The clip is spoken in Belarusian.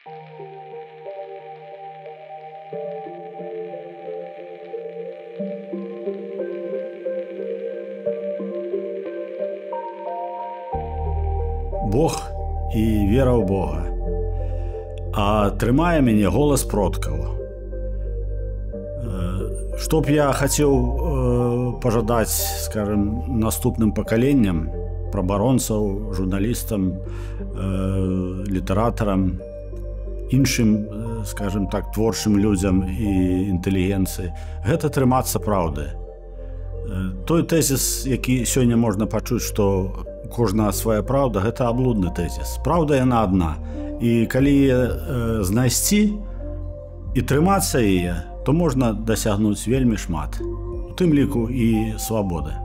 Бог і вера ў Бога. А трымае мяне голас продкаў. Што б я хацеў пажадаць, скажем, наступным пакаленням, прабаронцаў, журналістам, літаратарам, іншым, скажем так, творчым людзям і інтэлігенцыі, гэта трымацца праўды. Той тэзіс, які сёння можна пачуць, што кожная свая праўда, гэта аблудны тэзіс. Праўда яна адна. І калі знайсці і трымацца яе, то можна дасягнуць вельмі шмат, у тым ліку і свабоды.